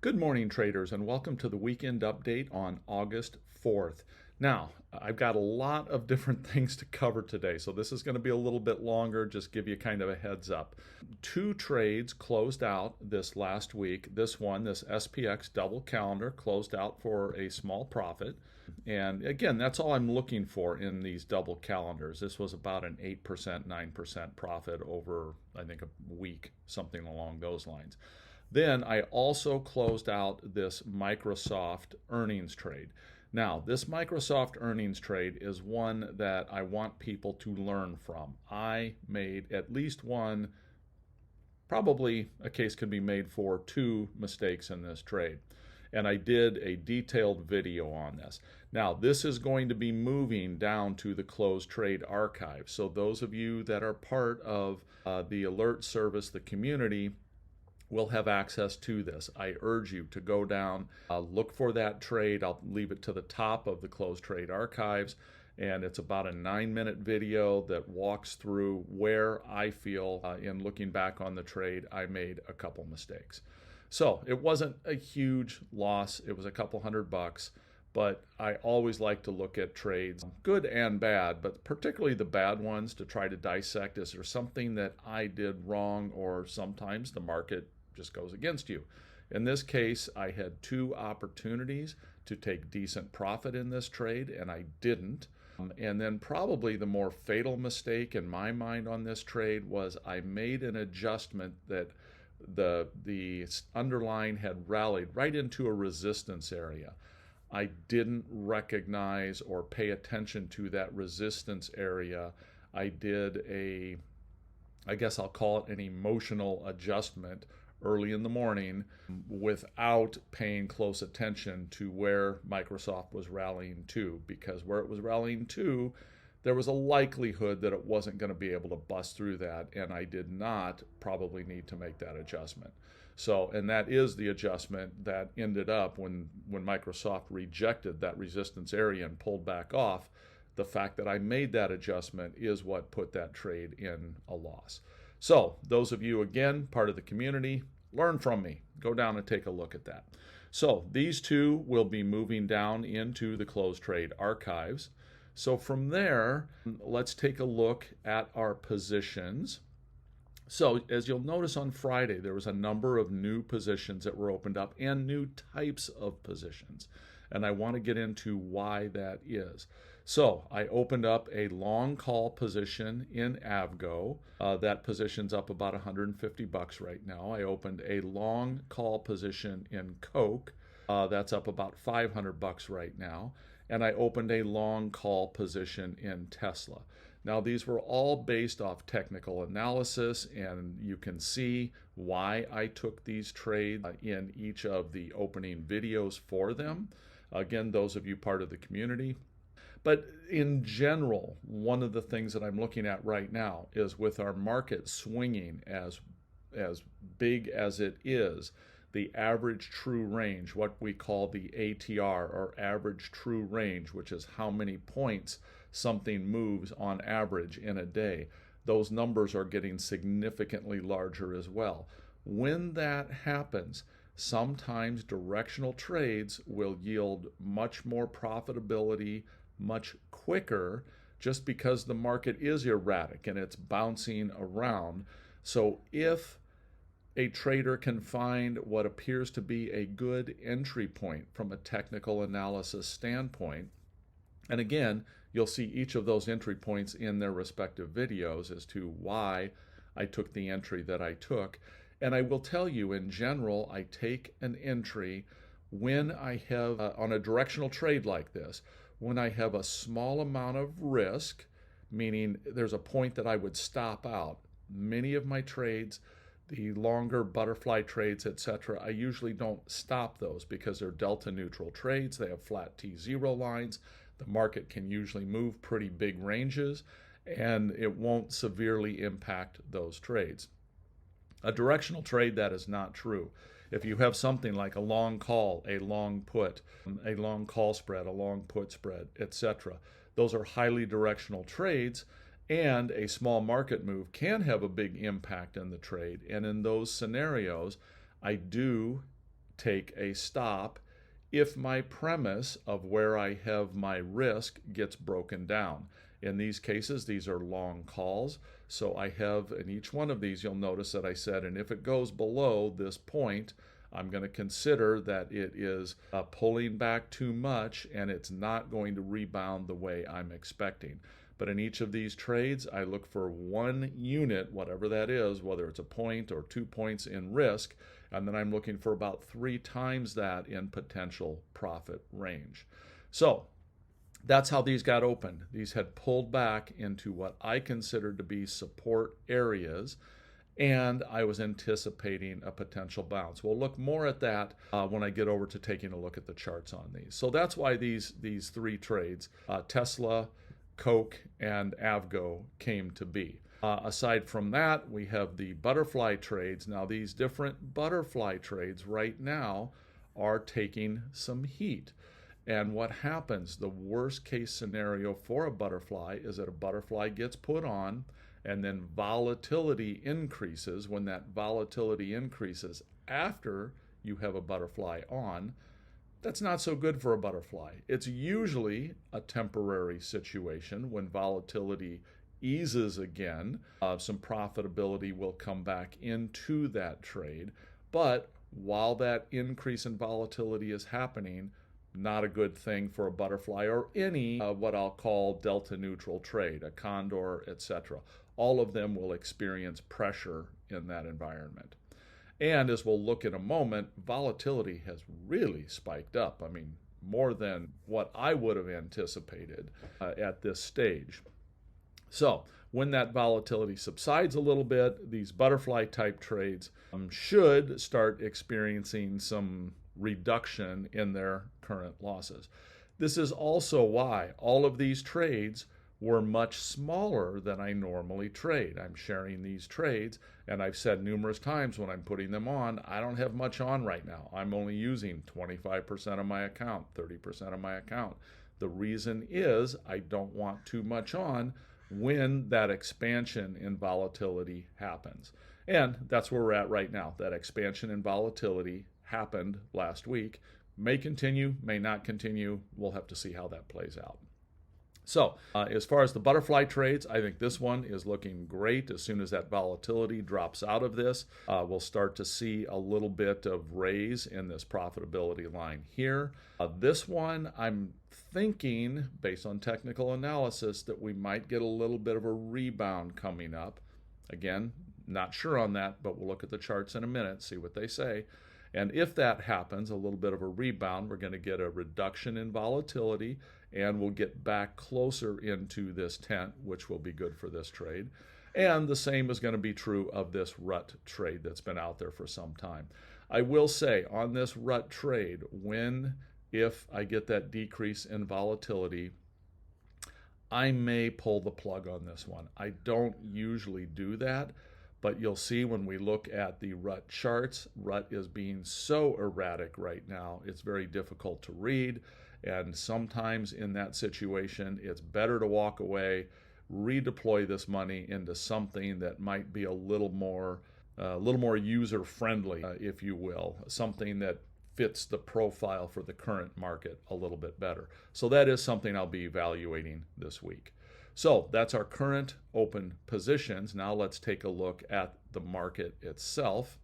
Good morning, traders, and welcome to the weekend update on August 4th. Now, I've got a lot of different things to cover today, so this is going to be a little bit longer, just give you kind of a heads up. Two trades closed out this last week. This SPX double calendar, closed out for a small profit. And again, that's all I'm looking for in these double calendars. This was about an 8%, 9% profit over, I think, a week, something along those lines. Then I also closed out this Microsoft earnings trade. Now, this Microsoft earnings trade is one that I want people to learn from. I made at least one, probably a case could be made for two mistakes in this trade. And I did a detailed video on this. Now, this is going to be moving down to the closed trade archive. So those of you that are part of the alert service, the community, will have access to this. I urge you to go down, look for that trade. I'll leave it to the top of the closed trade archives, and it's about a 9-minute video that walks through where I feel in looking back on the trade I made a couple mistakes. So it wasn't a huge loss. It was a couple $100, but I always like to look at trades, good and bad, but particularly the bad ones, to try to dissect, is there something that I did wrong, or sometimes the market just goes against you. In this case, I had two opportunities to take decent profit in this trade, and I didn't. And then probably the more fatal mistake in my mind on this trade was I made an adjustment that the underlying had rallied right into a resistance area. I didn't recognize or pay attention to that resistance area. I did I guess I'll call it an emotional adjustment early in the morning without paying close attention to where Microsoft was rallying to, because where it was rallying to, there was a likelihood that it wasn't going to be able to bust through that, and I did not probably need to make that adjustment. So, and that is the adjustment that ended up when Microsoft rejected that resistance area and pulled back off. The fact that I made that adjustment is what put that trade in a loss. So those of you, again, part of the community, learn from me. Go down and take a look at that. So these two will be moving down into the closed trade archives. So from there, let's take a look at our positions. So as you'll notice on Friday, there was a number of new positions that were opened up and new types of positions. And I want to get into why that is. So I opened up a long call position in Avgo. That position's up about $150 right now. I opened a long call position in Coke. That's up about $500 right now. And I opened a long call position in Tesla. Now, these were all based off technical analysis, and you can see why I took these trades in each of the opening videos for them. Again, those of you part of the community. But in general, one of the things that I'm looking at right now is, with our market swinging as big as it is, the average true range, what we call the ATR, or average true range, which is how many points something moves on average in a day, those numbers are getting significantly larger as well. When that happens, sometimes directional trades will yield much more profitability much quicker, just because the market is erratic and it's bouncing around. So if a trader can find what appears to be a good entry point from a technical analysis standpoint, and again, you'll see each of those entry points in their respective videos as to why I took the entry that I took. And I will tell you, in general, I take an entry when I have, on a directional trade like this, when I have a small amount of risk, meaning there's a point that I would stop out. Many of my trades, the longer butterfly trades, etc., I usually don't stop those because they're delta neutral trades. They have flat T0 lines. The market can usually move pretty big ranges, and it won't severely impact those trades. A directional trade, that is not true. If you have something like a long call, a long put, a long call spread, a long put spread, etc., those are highly directional trades, and a small market move can have a big impact in the trade. And in those scenarios, I do take a stop if my premise of where I have my risk gets broken down. In these cases, these are long calls. So I have, in each one of these, you'll notice that I said, and if it goes below this point, I'm going to consider that it is pulling back too much and it's not going to rebound the way I'm expecting. But in each of these trades, I look for 1 unit, whatever that is, whether it's a point or 2 points in risk, and then I'm looking for about 3 times that in potential profit range. So that's how these got opened. These had pulled back into what I considered to be support areas, and I was anticipating a potential bounce. We'll look more at that when I get over to taking a look at the charts on these. So that's why these 3 trades, Tesla, Coke, and Avgo, came to be. Aside from that, we have the butterfly trades. Now, these different butterfly trades right now are taking some heat. And what happens, the worst case scenario for a butterfly is that a butterfly gets put on and then volatility increases. When that volatility increases after you have a butterfly on, that's not so good for a butterfly. It's usually a temporary situation. When volatility eases again, some profitability will come back into that trade. But while that increase in volatility is happening, not a good thing for a butterfly or any what I'll call delta neutral trade, a condor, etc. All of them will experience pressure in that environment. And as we'll look in a moment, volatility has really spiked up. I mean, more than what I would have anticipated at this stage. So when that volatility subsides a little bit, these butterfly type trades should start experiencing some reduction in their current losses. This is also why all of these trades were much smaller than I normally trade. I'm sharing these trades, and I've said numerous times when I'm putting them on, I don't have much on right now. I'm only using 25% of my account, 30% of my account. The reason is I don't want too much on when that expansion in volatility happens. And that's where we're at right now. That expansion in volatility happened last week. May continue, may not continue. We'll have to see how that plays out. So as far as the butterfly trades, I think this one is looking great. As soon as that volatility drops out of this, we'll start to see a little bit of raise in this profitability line here. This one, I'm thinking, based on technical analysis, that we might get a little bit of a rebound coming up. Again, not sure on that, but we'll look at the charts in a minute, see what they say. And if that happens, a little bit of a rebound, we're going to get a reduction in volatility, and we'll get back closer into this tent, which will be good for this trade. And the same is going to be true of this rut trade that's been out there for some time. I will say on this rut trade, if I get that decrease in volatility, I may pull the plug on this one. I don't usually do that, but you'll see when we look at the rut charts, rut is being so erratic right now, it's very difficult to read. And sometimes in that situation, it's better to walk away, redeploy this money into something that might be a little more user-friendly, if you will, something that fits the profile for the current market a little bit better. So that is something I'll be evaluating this week. So that's our current open positions. Now let's take a look at the market itself.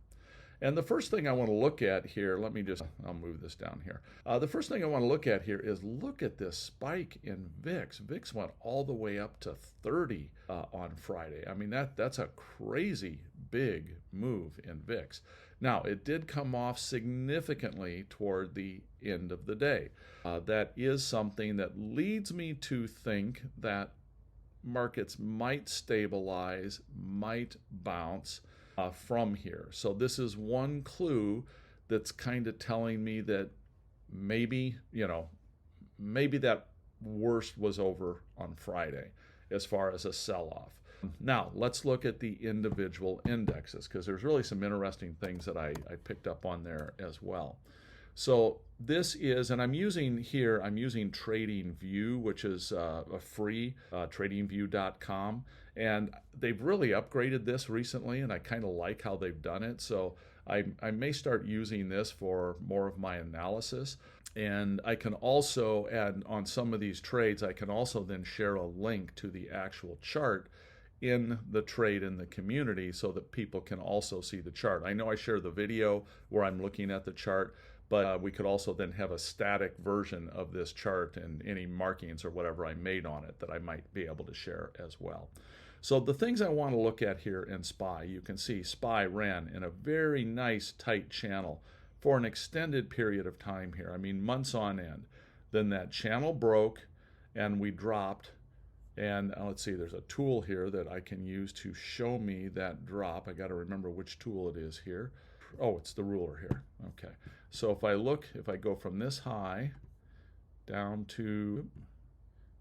And the first thing I want to look at here, I'll move this down here. The first thing I want to look at here is look at this spike in VIX. VIX went all the way up to 30 on Friday. I mean, that's a crazy big move in VIX. Now, it did come off significantly toward the end of the day. That is something that leads me to think that markets might stabilize, might bounce from here. So this is one clue that's kind of telling me that maybe that worst was over on Friday as far as a sell-off. Now, let's look at the individual indexes, because there's really some interesting things that I picked up on there as well. So this is, and I'm using TradingView, which is a free tradingview.com. And they've really upgraded this recently, and I kind of like how they've done it. So I may start using this for more of my analysis. And I can also add on some of these trades, I can also then share a link to the actual chart in the trade in the community so that people can also see the chart. I know I share the video where I'm looking at the chart, but we could also then have a static version of this chart and any markings or whatever I made on it that I might be able to share as well. So the things I want to look at here in SPY, you can see SPY ran in a very nice tight channel for an extended period of time here. I mean, months on end. Then that channel broke and we dropped. And let's see, there's a tool here that I can use to show me that drop. I got to remember which tool it is here. Oh, it's the ruler here. Okay. So if I go from this high down to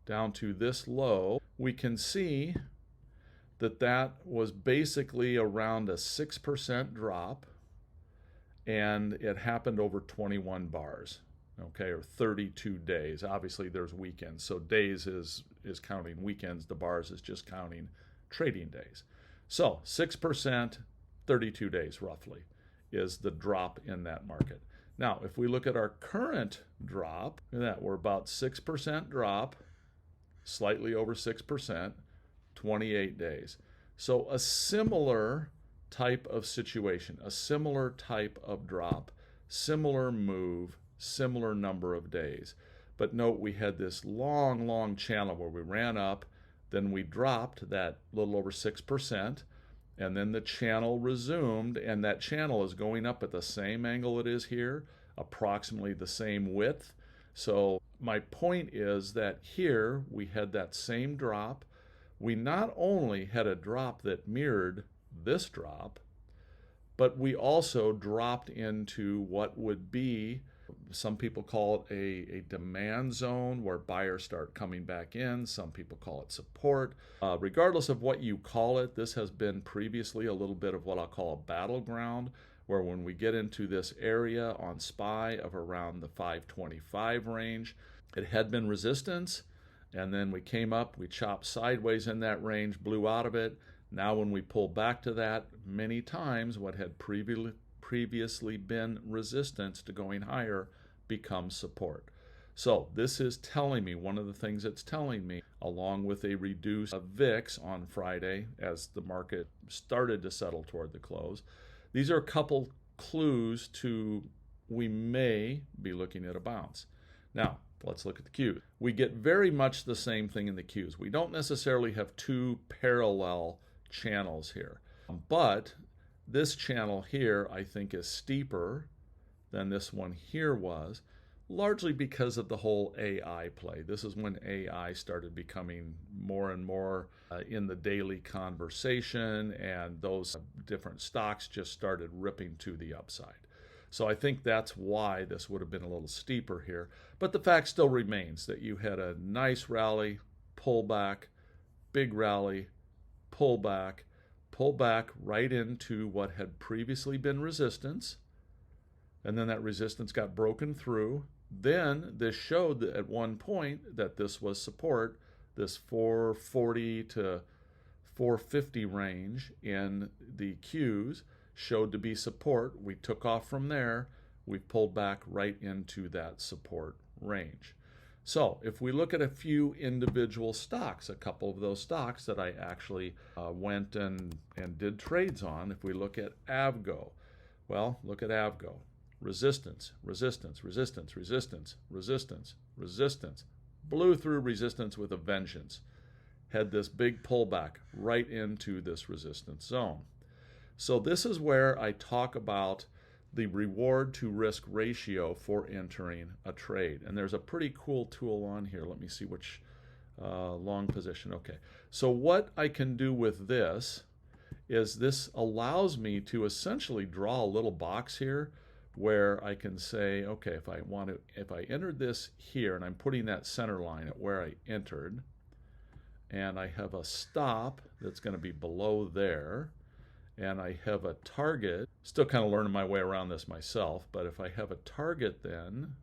this low, we can see that was basically around a 6% drop, and it happened over 21 bars, okay, or 32 days. Obviously, there's weekends, so days is counting weekends. The bars is just counting trading days. So 6%, 32 days roughly is the drop in that market. Now, if we look at our current drop, look at that, we're about 6% drop, slightly over 6%, 28 days. So a similar type of situation, a similar type of drop, similar move, similar number of days. But note we had this long channel where we ran up, then we dropped that little over 6%, and then the channel resumed, and that channel is going up at the same angle it is here, approximately the same width. So my point is that here we had that same drop. We not only had a drop that mirrored this drop, but we also dropped into what would be, some people call it a demand zone where buyers start coming back in. Some people call it support. Regardless of what you call it, this has been previously a little bit of what I'll call a battleground, where when we get into this area on SPY of around the 525 range, it had been resistance, and then we came up, we chopped sideways in that range, blew out of it. Now when we pull back to that, many times what had previously been resistance to going higher becomes support. So this is telling me, one of the things it's telling me, along with a reduced VIX on Friday as the market started to settle toward the close, these are a couple clues to we may be looking at a bounce. Now, let's look at the Qs. We get very much the same thing in the Qs. We don't necessarily have two parallel channels here, but this channel here I think is steeper than this one here was, largely because of the whole AI play. This is when AI started becoming more and more in the daily conversation, and those different stocks just started ripping to the upside. So I think that's why this would have been a little steeper here. But the fact still remains that you had a nice rally, pullback, big rally, pull back right into what had previously been resistance, and then that resistance got broken through. Then this showed that at one point that this was support, this 440 to 450 range in the Qs showed to be support. We took off from there. We pulled back right into that support range. So if we look at a few individual stocks, a couple of those stocks that I actually went and did trades on, if we look at Avgo, well, look at Avgo. Resistance, resistance, resistance, resistance, resistance, resistance. Blew through resistance with a vengeance. Had this big pullback right into this resistance zone. So this is where I talk about the reward to risk ratio for entering a trade. And there's a pretty cool tool on here. Let me see which long position. Okay. So what I can do with this is this allows me to essentially draw a little box here where I can say, okay, if I entered this here, and I'm putting that center line at where I entered, and I have a stop that's going to be below there, and I have a target, still kind of learning my way around this myself, but if I have a target then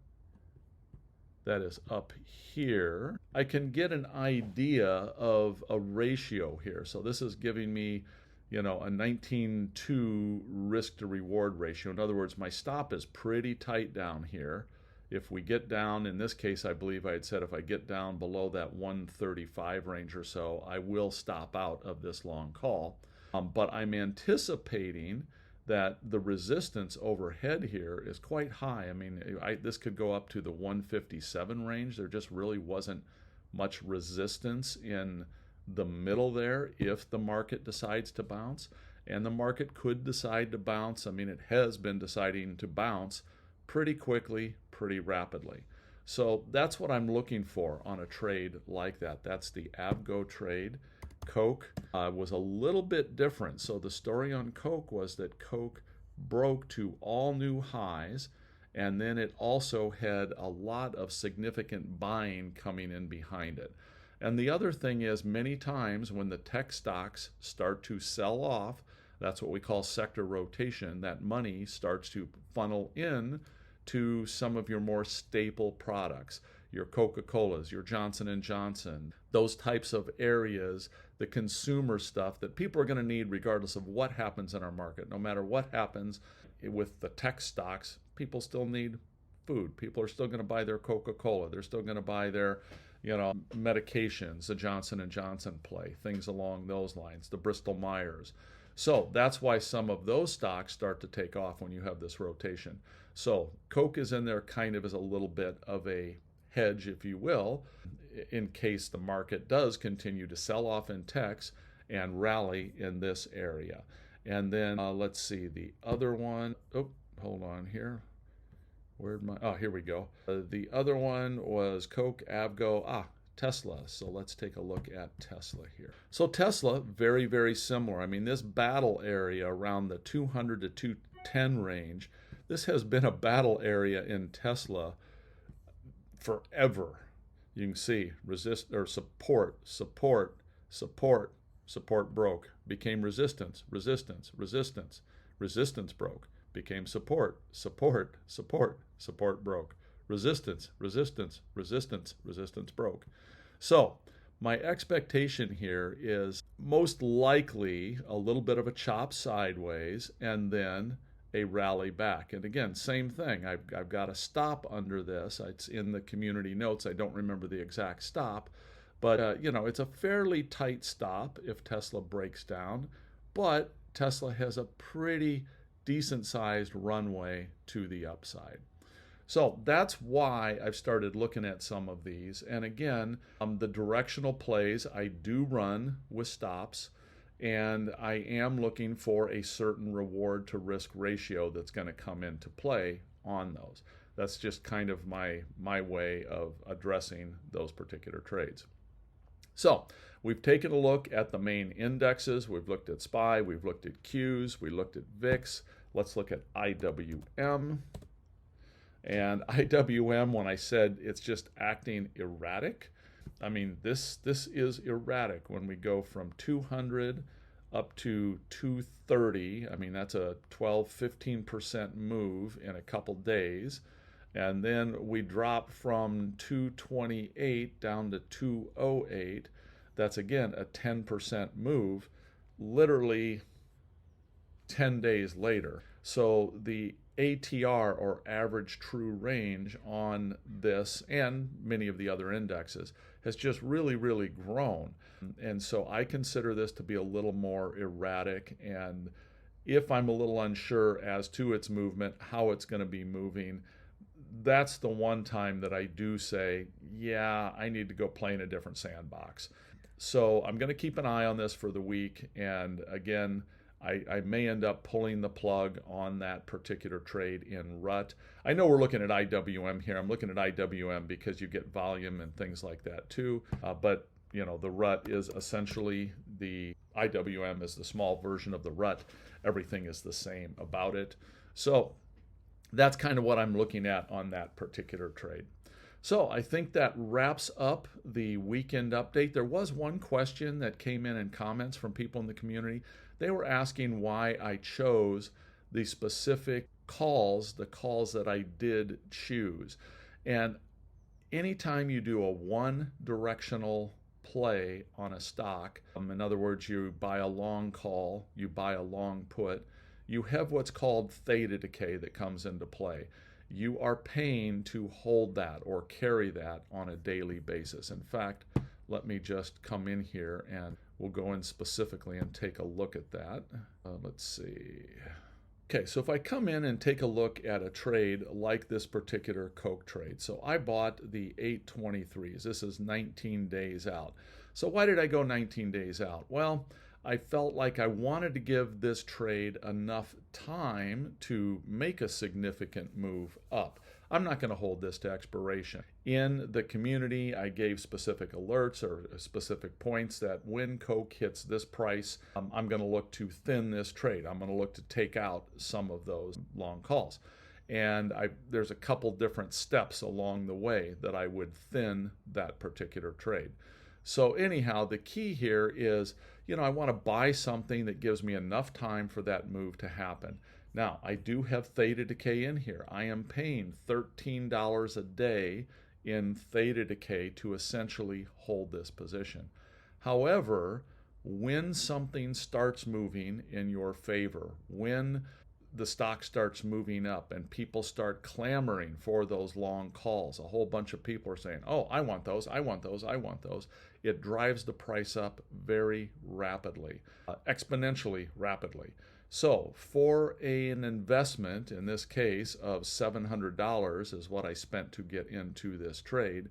that is up here, I can get an idea of a ratio here. So this is giving me a 19.2 risk to reward ratio. In other words, my stop is pretty tight down here. If we get down, in this case, I believe I had said if I get down below that 135 range or so, I will stop out of this long call. But I'm anticipating that the resistance overhead here is quite high. I mean, this could go up to the 157 range. There just really wasn't much resistance in the middle there if the market decides to bounce. And the market could decide to bounce. I mean, it has been deciding to bounce pretty quickly, pretty rapidly. So that's what I'm looking for on a trade like that. That's the Avgo trade. Coke was a little bit different. So the story on Coke was that Coke broke to all new highs, and then it also had a lot of significant buying coming in behind it. And the other thing is, many times when the tech stocks start to sell off, that's what we call sector rotation, that money starts to funnel in to some of your more staple products, your Coca-Colas, your Johnson & Johnson, those types of areas, the consumer stuff that people are going to need regardless of what happens in our market. No matter what happens with the tech stocks, people still need food. People are still going to buy their Coca-Cola. They're still going to buy their medications, the Johnson & Johnson play, things along those lines, the Bristol Myers. So that's why some of those stocks start to take off when you have this rotation. So Coke is in there kind of as a little bit of a hedge, if you will, in case the market does continue to sell off in techs and rally in this area. And then let's see, the other one, hold on here. Here we go. The other one was Coke, Avgo, Tesla. So let's take a look at Tesla here. So Tesla, very, very similar. I mean, this battle area around the 200 to 210 range, this has been a battle area in Tesla forever. You can see support broke, became resistance broke, became support broke, resistance broke. So my expectation here is most likely a little bit of a chop sideways and then a rally back. And again, same thing. I've got a stop under this. It's in the community notes. I don't remember the exact stop, but it's a fairly tight stop if Tesla breaks down. But Tesla has a pretty decent sized runway to the upside. So that's why I've started looking at some of these. And again, the directional plays I do run with stops, and I am looking for a certain reward to risk ratio that's going to come into play on those. That's just kind of my way of addressing those particular trades. So we've taken a look at the main indexes. We've looked at SPY, we've looked at Qs, we looked at VIX. Let's look at IWM. And IWM, when I said it's just acting erratic, I mean, this is erratic. When we go from 200 up to 230, I mean, that's a 12-15% move in a couple days. And then we drop from 228 down to 208. That's, again, a 10% move, literally 10 days later. So the ATR, or average true range, on this and many of the other indexes has just really, really grown. And so I consider this to be a little more erratic. And if I'm a little unsure as to its movement, how it's going to be moving, that's the one time that I do say, yeah, I need to go play in a different sandbox. So I'm going to keep an eye on this for the week. And again, I may end up pulling the plug on that particular trade in RUT. I know we're looking at IWM here. I'm looking at IWM because you get volume and things like that too. But the RUT is essentially the IWM is the small version of the RUT. Everything is the same about it. So that's kind of what I'm looking at on that particular trade. So I think that wraps up the weekend update. There was one question that came in comments from people in the community. They were asking why I chose the specific calls, the calls that I did choose. And anytime you do a one directional play on a stock. In other words, you buy a long call, you buy a long put, you have what's called theta decay that comes into play. You are paying to hold that or carry that on a daily basis. In fact, let me just come in here and we'll go in specifically and take a look at that. Let's see. Okay, so if I come in and take a look at a trade like this particular Coke trade. So I bought the 823s. This is 19 days out. So why did I go 19 days out? Well, I felt like I wanted to give this trade enough time to make a significant move up. I'm not going to hold this to expiration. In the community, I gave specific alerts or specific points that when Coke hits this price, I'm going to look to thin this trade. I'm going to look to take out some of those long calls. And there's a couple different steps along the way that I would thin that particular trade. So anyhow, the key here is, I want to buy something that gives me enough time for that move to happen. Now, I do have theta decay in here. I am paying $13 a day in theta decay to essentially hold this position. However, when something starts moving in your favor, when the stock starts moving up and people start clamoring for those long calls, a whole bunch of people are saying, oh, I want those, I want those, I want those. It drives the price up very rapidly, exponentially rapidly. So for an investment, in this case of $700 is what I spent to get into this trade,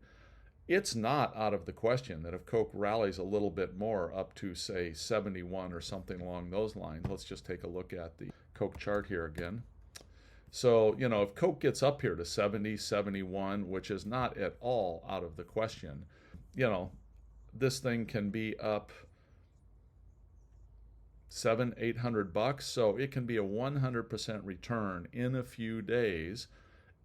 it's not out of the question that if Coke rallies a little bit more up to, say, 71 or something along those lines, let's just take a look at the Coke chart here again. So, if Coke gets up here to 70, 71, which is not at all out of the question, this thing can be up $700-800, so it can be a 100% return in a few days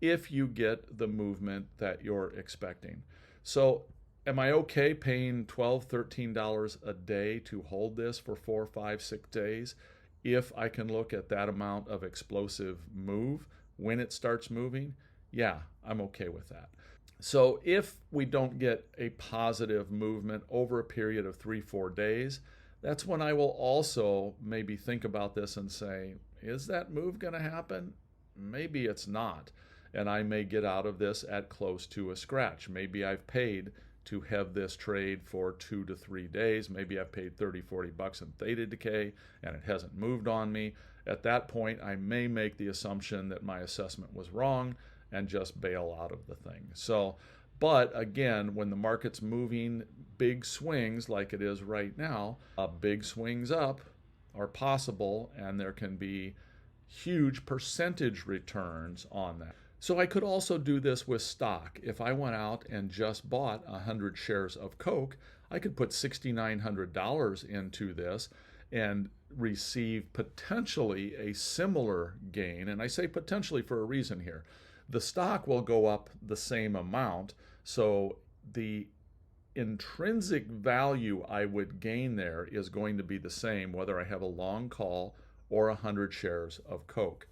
if you get the movement that you're expecting. So am I okay paying $12-13 a day to hold this for 4, 5, 6 days if I can look at that amount of explosive move when it starts moving? Yeah, I'm okay with that. So if we don't get a positive movement over a period of 3-4 days, that's when I will also maybe think about this and say, is that move going to happen? Maybe it's not. And I may get out of this at close to a scratch. Maybe I've paid to have this trade for 2 to 3 days. Maybe I've paid $30-40 in theta decay and it hasn't moved on me. At that point, I may make the assumption that my assessment was wrong and just bail out of the thing. But again, when the market's moving big swings like it is right now, big swings up are possible and there can be huge percentage returns on that. So I could also do this with stock. If I went out and just bought 100 shares of Coke, I could put $6,900 into this and receive potentially a similar gain. And I say potentially for a reason here. The stock will go up the same amount, so the intrinsic value I would gain there is going to be the same whether I have a long call or 100 shares of Coke.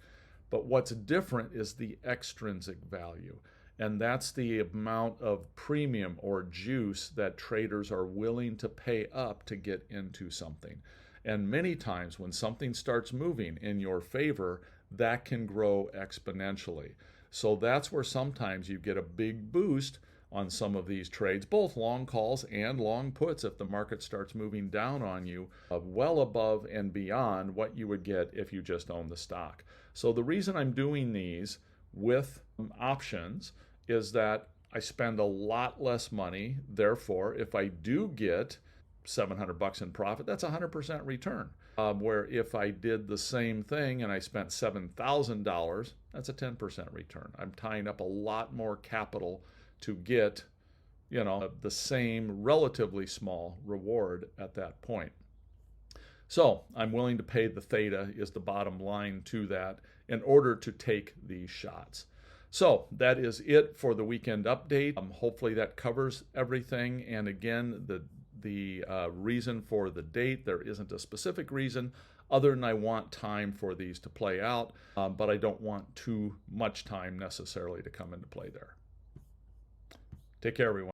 But what's different is the extrinsic value, and that's the amount of premium or juice that traders are willing to pay up to get into something. And many times when something starts moving in your favor, that can grow exponentially. So that's where sometimes you get a big boost on some of these trades, both long calls and long puts if the market starts moving down on you, well above and beyond what you would get if you just own the stock. So the reason I'm doing these with options is that I spend a lot less money. Therefore, if I do get $700 in profit, that's a 100% return. Where if I did the same thing and I spent $7,000, that's a 10% return. I'm tying up a lot more capital to get, the same relatively small reward at that point. So I'm willing to pay the theta is the bottom line to that in order to take these shots. So that is it for the weekend update. Hopefully that covers everything. And again, the reason for the date, there isn't a specific reason other than I want time for these to play out, but I don't want too much time necessarily to come into play there. Take care, everyone.